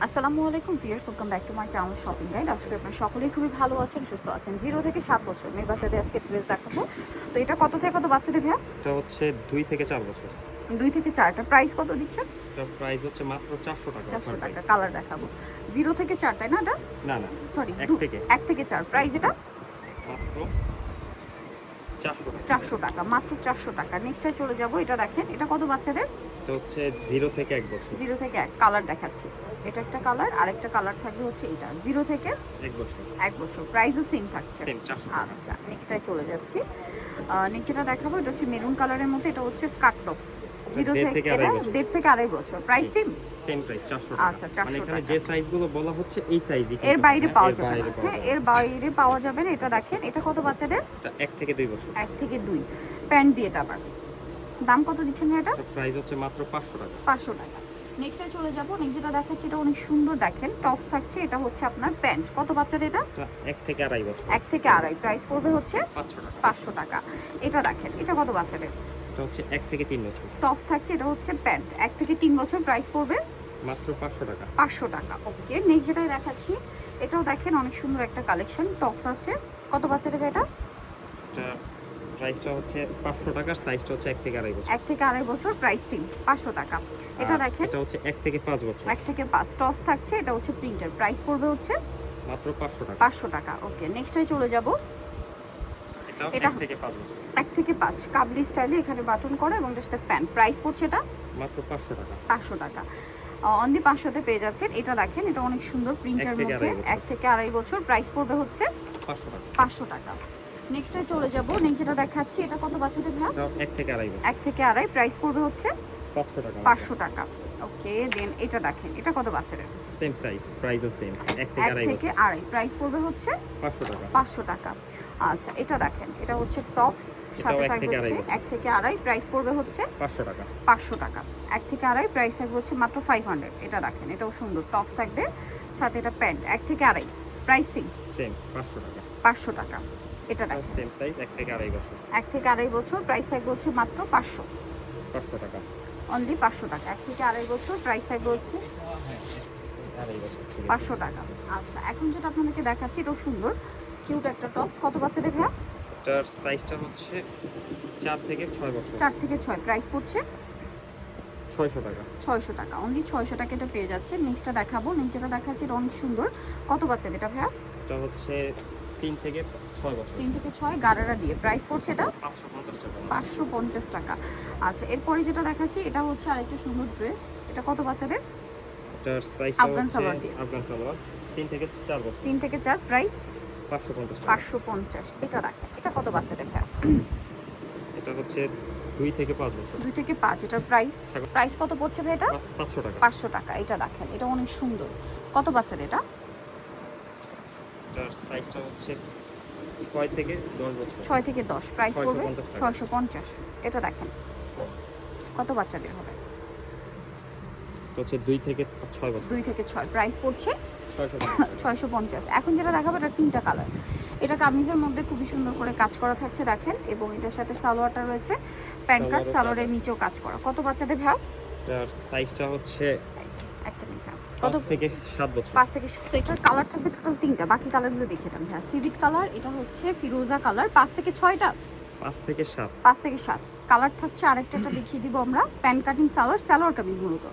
আসসালামু আলাইকুম viewers, welcome back to my channel shopping guide. আজকে আপনারা সকলেই খুবই ভালো আছেন, সুস্থ আছেন। 0 থেকে 7 বছর মেয়ে বাচ্চাদের আজকে ড্রেস দেখাবো। তো এটা কত থেকে কত বাচ্চাদের ভাইয়া? এটা হচ্ছে 2 থেকে 4 বছর। 2 থেকে 4 টা প্রাইস কত দিচ্ছেন? এটার প্রাইস হচ্ছে মাত্র 400 টাকা। 400 টাকা। কালার দেখাবো 0 থেকে 4, তাই না? এটা না না, সরি 1 থেকে 1 থেকে 4 প্রাইস এটা মাত্র 400 টাকা। 400 টাকা, মাত্র 400 টাকা। নেক্সটে চলে যাব, এটা দেখেন, এটা কত বাচ্চাদের? এটা হচ্ছে 0 থেকে 1 বছর। 0 থেকে 1 কালার দেখাচ্ছি। এটা একটা কালার, আরেকটা কালার থাকবে হচ্ছে এটা 0 থেকে 1 বছর। 1 বছর প্রাইসও সেম থাকছে। সেম 400 টাকা। আচ্ছা, নেক্সটে চলে যাচ্ছি। নিচেটা দেখাবো, এটা হচ্ছে মেরুন কালারের মধ্যে, এটা হচ্ছে স্কার্ট টপস। 0 থেকে এটা 1.5 থেকে 2.5 বছর প্রাইস সেম। সেম প্রাইস 400 টাকা। আচ্ছা, 400 মানে এখানে টাকা। যে সাইজগুলো বলা হচ্ছে এই সাইজই, এর বাইরে পাওয়া যাবে না। পাওয়া হ্যাঁ, যাবে এর বাইরে পাওয়া যাবে না। এটা দেখেন, এটা কত বাচ্চাদের? এটা 1 থেকে 2 বছর। 1 থেকে 2 প্যান্ট দিয়ে। এটা আবার দাম কত দিচ্ছেন ভাই এটা? এটা প্রাইস হচ্ছে মাত্র 500 টাকা। 500 টাকা। নেক্সটে চলে যাব, নেক্সট যেটা দেখাচ্ছি, এটা অনেক সুন্দর দেখেন, টপস থাকছে। এটা হচ্ছে আপনার প্যান্ট। কত বাচ্চাদের এটা? এটা 1 থেকে 2.5 বছর। 1 থেকে 2.5 প্রাইস পড়বে হচ্ছে 500 টাকা। 500 টাকা। এটা দেখেন, এটা কত বাচ্চাদের? এটা হচ্ছে 1 থেকে 3 বছর। টপস থাকছে, এটা হচ্ছে প্যান্ট। 1 থেকে 3 বছর প্রাইস পড়বে মাত্র 500 টাকা। 500 টাকা। ওকে, নেক্সট যেটাই দেখাচ্ছি, এটাও দেখেন অনেক সুন্দর একটা কালেকশন, টপস আছে। কত বাচ্চাদের এটা? এটা প্রাইসটা হচ্ছে 500 টাকার, সাইজটা হচ্ছে 1 থেকে 2.5 বছর। 1 থেকে 2.5 বছর প্রাইস সেম 500 টাকা। এটা দেখেন, এটা হচ্ছে 1 থেকে 5 বছর। 1 থেকে 5 টপস থাকছে। এটা হচ্ছে প্রিন্টার, প্রাইস পড়বে হচ্ছে মাত্র 500 টাকা। 500 টাকা। ওকে, নেক্সটে চলে যাব, এটা এটা 1 থেকে 5 বছর। 1 থেকে 5 কাবলি স্টাইলে, এখানে বাটন করা এবং এটার সাথে প্যান্ট। প্রাইস পড়ছে এটা মাত্র 500 টাকা। 500 টাকা। অনলি 500 তে পেয়ে যাচ্ছেন। এটা দেখেন, এটা অনেক সুন্দর প্রিন্টার মধ্যে, 1 থেকে 2.5 বছর প্রাইস পড়বে হচ্ছে 500 টাকা। 500 টাকা। নেক্সটে চলে যাব, নেক্সট যেটা দেখাচ্ছি, এটা কত বাচ্চাদের ভাই? এটা 1 থেকে 2.5 বছর। 1 থেকে 2.5 প্রাইস পড়বে হচ্ছে 500 টাকা। 500 টাকা। ওকে, দেন এটা দেখেন, এটা কত বাচ্চাদের? সেম সাইজ, প্রাইসও সেম, 1 থেকে 1 2.5 থেকে বছর। 2.5 প্রাইস পড়বে হচ্ছে 500 টাকা। 500 টাকা। আচ্ছা, এটা দেখেন, এটা হচ্ছে টপস, সাথে 1 থাকবে থেকে হচ্ছে 2.5 1 থেকে 2.5 প্রাইস পড়বে হচ্ছে 500 টাকা। 500 টাকা। 1 থেকে 2.5 প্রাইস থাকবে হচ্ছে মাত্র 500। এটা দেখেন, এটাও সুন্দর টপস থাকবে, সাথে এটা প্যান্ট। 1 থেকে 2.5 প্রাইসিং সেম 500 টাকা। 500 টাকা। এটা দেখেন, সেম সাইজ, 1 থেকে 2.5 বছর। 1 থেকে 2.5 বছর প্রাইস থাকবে হচ্ছে মাত্র 500। 500 টাকা। অনলি 500 টাকা। 1 থেকে 2.5 বছর প্রাইস থাকবে হচ্ছে 2.5 বছর, ঠিক আছে। 500 টাকা। আচ্ছা, এখন যেটা আপনাদেরকে দেখাচ্ছি, এটাও সুন্দর কিউট একটা টপস। কত বাচ্চাদের ভাইয়া? এটার সাইজটা হচ্ছে 4 থেকে 6 বছর। 4 থেকে 6 প্রাইস পড়ছে 600 টাকা। 600 টাকা। অনলি 600 টাকা এটা পেয়ে যাচ্ছে। নেক্সটটা দেখাবো, নেক্সট যেটা দেখাচ্ছি, এটা অনেক সুন্দর। কত বাচ্চাদের এটা ভাইয়া? এটা হচ্ছে 3 থেকে 6 বছর। 3 থেকে 6 গারারা দিয়ে প্রাইস পড়ছে এটা 550 টাকা। 550 টাকা। আচ্ছা, এরপরে যেটা দেখাচ্ছি, এটা হচ্ছে আরেকটা সুন্দর ড্রেস। এটা কত বাচ্চাদের? এটার সাইজটা আফগান হচ্ছে সালোয়ার দিয়ে। আফগান সালোয়ার, 3 থেকে 4 বছর। 3 থেকে 4 প্রাইস 550 টাকা। 550। এটা দেখেন, এটা কত বাচ্চাদের ভাইয়া? এটা হচ্ছে 2 থেকে 5 বছর। 2 থেকে 5। এটার প্রাইস কত পড়ছে ভাই এটা? 500 টাকা। 500 টাকা। এটা দেখেন, এটা অনেক সুন্দর। কত বাচ্চাদের এটা? এটার সাইজটা হচ্ছে 6 থেকে 10 বছর। 6 থেকে 10 প্রাইস পড়বে 650 টাকা। 650। এটা দেখেন, কত বাচ্চাদের হবে? এটা হচ্ছে 2 থেকে 6 বছর। 2 থেকে 6 প্রাইস পড়ছে 650 650। এখন যেটা দেখাবো, এটা 3টা কালার। এটা কামিজের মধ্যে খুবই সুন্দর করে কাজ করা থাকছে দেখেন, এবং এটার সাথে সালোয়ারটা রয়েছে প্যান্ট কাট, সালোয়ারের নিচেও কাজ করা। কত বাচ্চাদের ভাই? এটার সাইজটা হচ্ছে একটা মিনিট ভাই। 5 কত? থেকে 7 বছর। 5 থেকে so এটার কালার থাকবে টোটাল 3টা। বাকি কালারগুলো দেখিয়ে দিলাম। হ্যাঁ, সিভিট কালার, এটা হচ্ছে ফিরোজা কালার। 5 থেকে 6টা, 5 থেকে 7। 5 থেকে 7 কালার থাকছে। আরেকটা দেখিয়ে দিব আমরা, প্যান্ট কাটিং সালোয়ার কামিজ মূলত।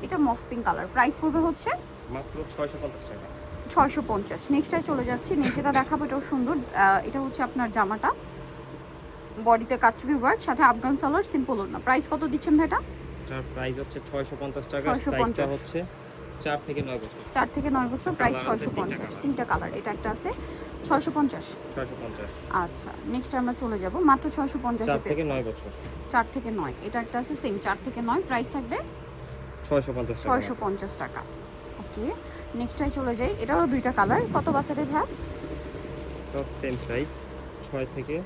এটা মফ পিঙ্ক কালার। প্রাইস পড়বে হচ্ছে মাত্র 650 টাকা। 650। নেক্সটটাই চলে যাচ্ছি, নেক্সট যেটা দেখাবো, এটাও সুন্দর। এটা হচ্ছে আপনার জামাটা, বডিতে কাটছবি ওয়ার্ক, সাথে আফগান সালোয়ার, সিম্পল ওড়না। প্রাইস কত দিচ্ছেন ভাই এটা? এটার প্রাইস হচ্ছে 650 টাকা। 650। সাইজটা হচ্ছে 4 থেকে 9 বছর। 4 থেকে 9 বছর প্রাইস কালার আছে 650। 3টা তিনটা কালার, এটা একটা আছে 650। 650। আচ্ছা, নেক্সট আমরা চলে যাব, মাত্র 650 এ 4 থেকে পেয়েছি। 9 বছর। 4 থেকে 9 এটা একটা আছে সেম 4 থেকে 9 প্রাইস থাকবে 650 টাকা। 650 টাকা। ওকে, নেক্সটটাই চলে যাই, এটারও 2টা কালার। কত বাচ্চাদের ভাই? তো সেম সাইজ, 6 থেকে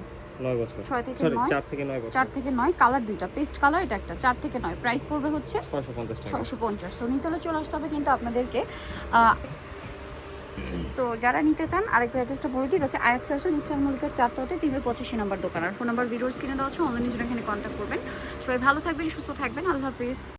9 বছর। 6 থেকে সরি, 9 4 থেকে 9 বছর। 4 থেকে 9 কালার 2টা, পেস্ট কালার এটা একটা। 4 থেকে 9 প্রাইস পড়বে হচ্ছে 650 টাকা। 650। সো নিতে হলে চলে আসতে হবে কিন্তু আপনাদেরকে। সো যারা নিতে চান, আরেকবার অ্যাড্রেসটা বলে দিই, হচ্ছে আয়াত ফ্যাশন, ইস্টার্ন মল্লিকার 4 385 নম্বর দোকান। আর ফোন নাম্বার ভিডিওস কিনে দেওয়া আছে, অনলাইনে জন্য এখানে কন্ট্যাক্ট করবেন। সবাই ভালো থাকবেন, সুস্থ থাকবেন। আল্লাহ হাফিজ।